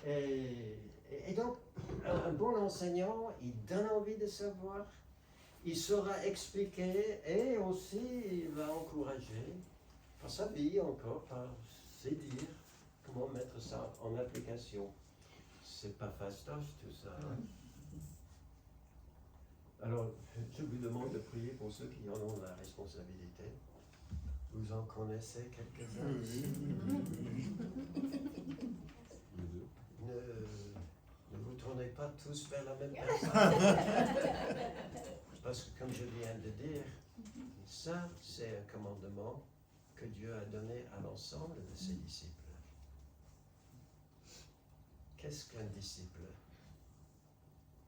Et donc, un bon enseignant, il donne envie de savoir, il saura expliquer et aussi il va encourager par sa vie encore, par ses dires, comment mettre ça en application. C'est pas fastoche tout ça. Alors, je vous demande de prier pour ceux qui en ont la responsabilité. Vous en connaissez quelques-uns ici? Ne vous tournez pas tous vers la même personne. Parce que comme je viens de dire, ça c'est un commandement que Dieu a donné à l'ensemble de ses disciples. Qu'est-ce qu'un disciple?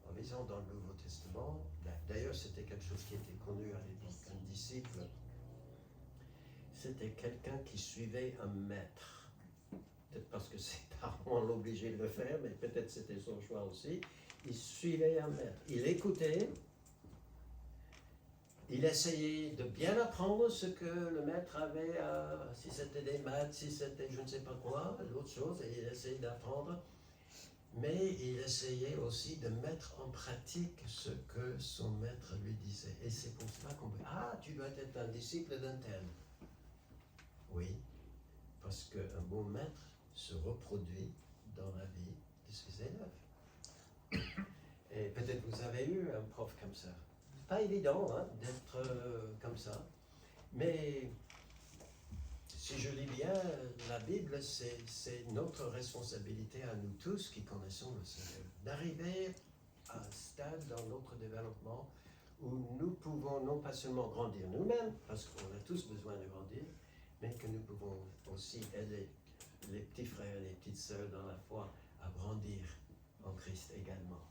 En lisant dans le Nouveau Testament, d'ailleurs c'était quelque chose qui était connu à l'époque, un disciple, c'était quelqu'un qui suivait un maître. Peut-être parce que ses parents l'obligeaient de le faire, mais peut-être c'était son choix aussi. Il suivait un maître. Il écoutait. Il essayait de bien apprendre ce que le maître avait, si c'était des maths, si c'était je ne sais pas quoi, l'autre chose, et il essayait d'apprendre. Mais il essayait aussi de mettre en pratique ce que son maître lui disait. Et c'est pour cela qu'on dit, tu dois être un disciple d'un tel. Oui, parce qu'un bon maître se reproduit dans la vie de ses élèves. Et peut-être vous avez eu un prof comme ça. C'est pas évident d'être comme ça. Mais si je lis bien, la Bible, c'est notre responsabilité à nous tous qui connaissons le Seigneur, d'arriver à un stade dans notre développement où nous pouvons non pas seulement grandir nous-mêmes, parce qu'on a tous besoin de grandir, mais que nous pouvons aussi aider les petits frères et les petites sœurs dans la foi à grandir en Christ également.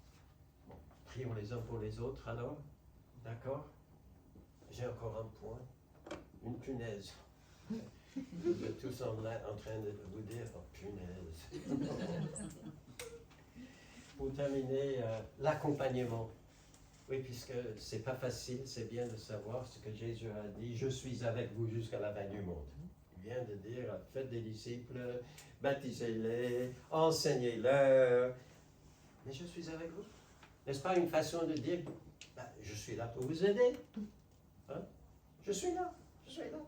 Bon, prions les uns pour les autres alors, d'accord? J'ai encore un point, une punaise. Vous êtes tous en train de vous dire, oh punaise. Pour terminer, l'accompagnement. Oui, puisque c'est pas facile, c'est bien de savoir ce que Jésus a dit. Je suis avec vous jusqu'à la fin du monde. Il vient de dire, faites des disciples, baptisez-les, enseignez-leur. Mais je suis avec vous. N'est-ce pas une façon de dire, ben, je suis là pour vous aider. Hein? Je suis là, je suis là.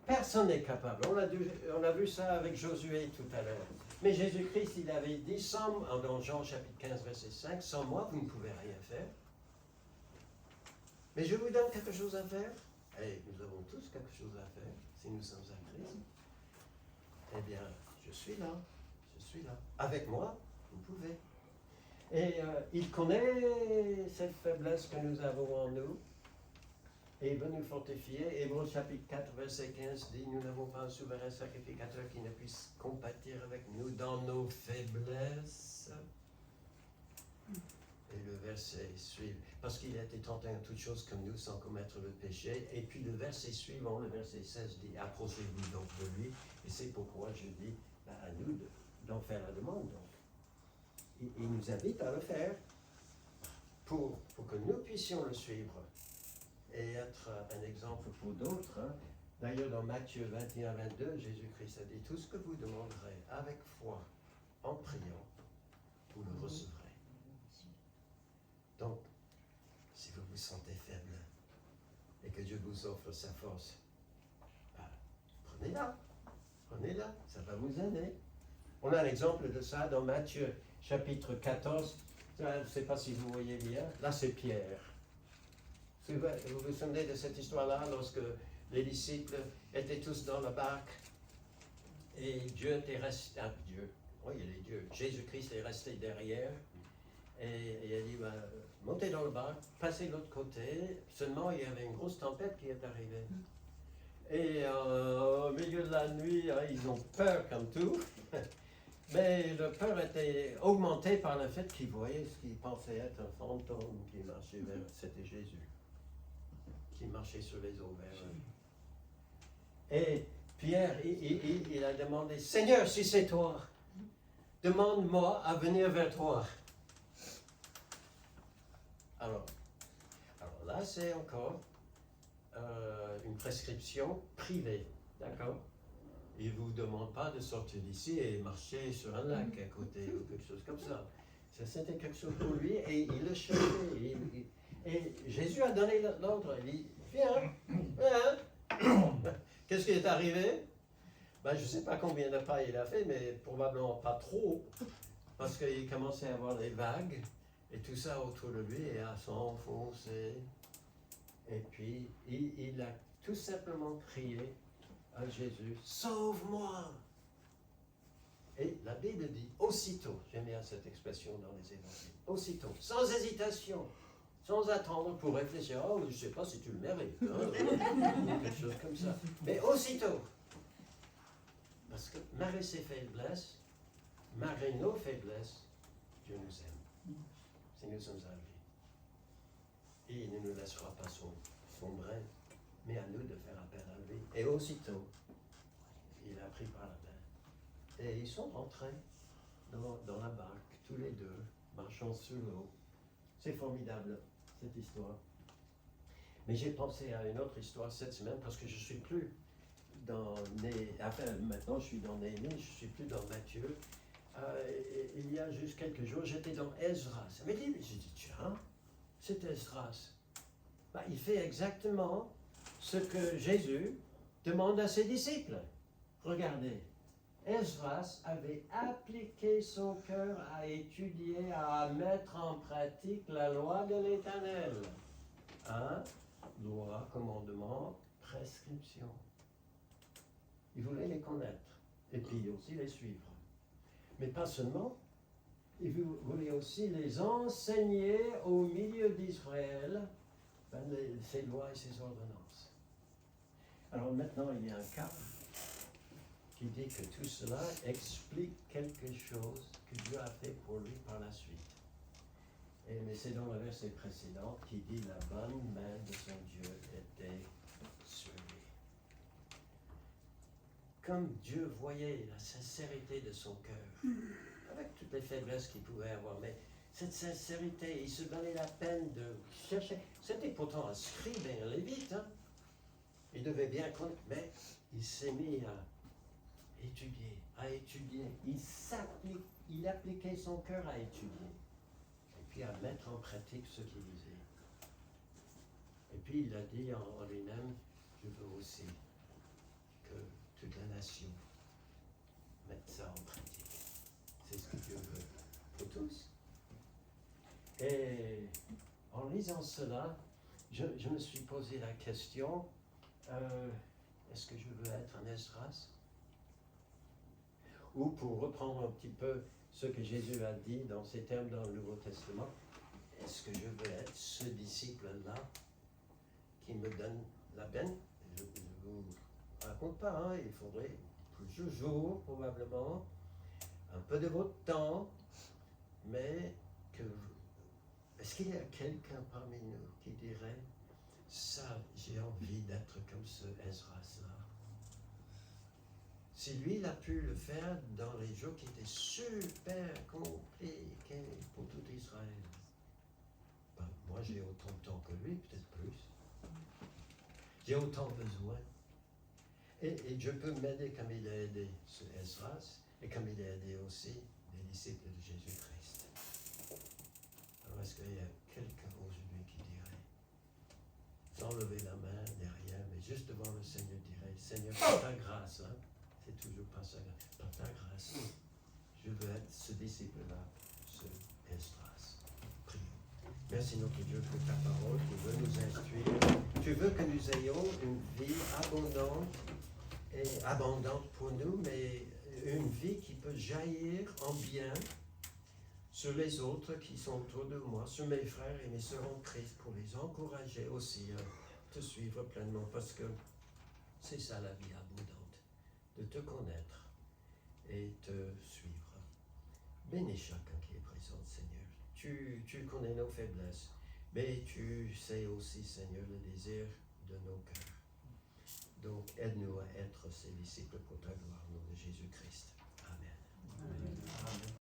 Personne n'est capable. On a vu ça avec Josué tout à l'heure. Mais Jésus-Christ, il avait dit, dans Jean chapitre 15, verset 5, sans moi, vous ne pouvez rien faire. Mais je vous donne quelque chose à faire. Et nous avons tous quelque chose à faire, si nous sommes à Christ. Eh bien, je suis là. Avec moi, vous pouvez. Et il connaît cette faiblesse que nous avons en nous. Et il veut nous fortifier. Hébreux chapitre 4, verset 15 dit, nous n'avons pas un souverain sacrificateur qui ne puisse compatir avec nous dans nos faiblesses. Et le verset suivant, parce qu'il a été tenté en toutes choses comme nous sans commettre le péché. Et puis le verset suivant, le verset 16 dit, approchez-vous donc de lui. Et c'est pourquoi je dis à nous d'en faire la demande. Donc. Il nous invite à le faire pour que nous puissions le suivre et être un exemple pour d'autres. Hein. D'ailleurs, dans Matthieu 21, 22, Jésus-Christ a dit, tout ce que vous demanderez avec foi, en priant, vous le recevrez. Donc, si vous vous sentez faible et que Dieu vous offre sa force, prenez-la, ça va vous aider. On a l'exemple de ça dans Matthieu chapitre 14. Je ne sais pas si vous voyez bien, là c'est Pierre. Vous vous souvenez de cette histoire-là, lorsque les disciples étaient tous dans la barque et Dieu était resté, Jésus-Christ est resté derrière et il a dit, montez dans le barque, passez de l'autre côté. Seulement, il y avait une grosse tempête qui est arrivée. Et au milieu de la nuit, ils ont peur comme tout. Mais le peur était augmenté par le fait qu'ils voyaient ce qu'ils pensaient être un fantôme qui marchait vers eux. C'était Jésus qui marchait sur les eaux vers eux. Et Pierre, il a demandé, Seigneur, si c'est toi, demande-moi à venir vers toi. Alors là, c'est encore une prescription privée, d'accord? Il ne vous demande pas de sortir d'ici et marcher sur un lac à côté ou quelque chose comme ça. Ça, c'était quelque chose pour lui et il le cherchait. Et Jésus a donné l'ordre. Il dit, viens. Qu'est-ce qui est arrivé? Je ne sais pas combien de pas il a fait, mais probablement pas trop, parce qu'il commençait à avoir des vagues et tout ça autour de lui et à s'enfoncer. Et puis, il a tout simplement crié à Jésus, sauve-moi! Et la Bible dit, aussitôt, j'aime bien cette expression dans les évangiles, aussitôt, sans hésitation, sans attendre pour réfléchir, oh, je ne sais pas si tu le mérites, ou quelque chose comme ça, mais aussitôt, parce que malgré ses faiblesses, malgré nos faiblesses, Dieu nous aime, si nous sommes à lui. Et il ne nous laissera pas sombrer, mais à nous de faire appel à lui. Et aussitôt, il a pris par la main. Et ils sont rentrés dans la barque, tous les deux, marchant sur l'eau. C'est formidable, cette histoire. Mais j'ai pensé à une autre histoire cette semaine, parce que je ne suis plus maintenant je suis dans Néhémie, je ne suis plus dans Matthieu. Il y a juste quelques jours, j'étais dans Esdras. J'ai dit, tiens, c'est Esdras. Il fait exactement ce que Jésus demande à ses disciples. Regardez, Esdras avait appliqué son cœur à étudier, à mettre en pratique la loi de l'Éternel. Loi, commandement, prescription. Il voulait les connaître et puis aussi les suivre. Mais pas seulement, il voulait aussi les enseigner au milieu d'Israël, ses lois et ses ordonnances. Alors maintenant, il y a un cas qui dit que tout cela explique quelque chose que Dieu a fait pour lui par la suite. Mais c'est dans le verset précédent qui dit la bonne main de son Dieu était sur lui. Comme Dieu voyait la sincérité de son cœur, avec toutes les faiblesses qu'il pouvait avoir, mais cette sincérité. Il se donnait la peine de chercher. C'était pourtant un scribe et un lévite. Hein? Il devait bien connaître, mais il s'est mis à étudier, à étudier. Il appliquait son cœur à étudier. Et puis à mettre en pratique ce qu'il disait. Et puis il a dit en lui-même, je veux aussi que toute la nation mette ça en pratique. C'est ce que Dieu veut pour tous. Et en lisant cela, je me suis posé la question, est-ce que je veux être un Esdras? Ou pour reprendre un petit peu ce que Jésus a dit dans ces termes dans le Nouveau Testament, est-ce que je veux être ce disciple-là qui me donne la peine? Je ne vous raconte pas, hein, il faudrait plusieurs jours probablement, un peu de votre temps, mais que est-ce qu'il y a quelqu'un parmi nous qui dirait ça, j'ai envie d'être comme ce Esdras-là? Si lui, il a pu le faire dans les jours qui étaient super compliqués pour tout Israël, ben, moi j'ai autant de temps que lui, peut-être plus. J'ai autant besoin. Et je peux m'aider comme il a aidé ce Esdras, et comme il a aidé aussi les disciples de Jésus-Christ. Alors est-ce qu'il y a quelqu'un aujourd'hui qui dirait, sans lever la main, derrière, mais juste devant le Seigneur, dirait, Seigneur, par ta grâce, hein, c'est toujours par sa grâce, par ta grâce, je veux être ce disciple-là, ce Esdras. Prions. Merci notre Dieu pour ta parole, tu veux nous instruire, tu veux que nous ayons une vie abondante pour nous, mais une vie qui peut jaillir en bien sur les autres qui sont autour de moi, sur mes frères et mes sœurs en Christ, pour les encourager aussi à te suivre pleinement, parce que c'est ça la vie abondante, de te connaître et te suivre. Bénis chacun qui est présent, Seigneur. Tu connais nos faiblesses, mais tu sais aussi, Seigneur, le désir de nos cœurs. Donc, aide-nous à être ses disciples pour ta gloire, au nom de Jésus-Christ. Amen. Amen. Amen.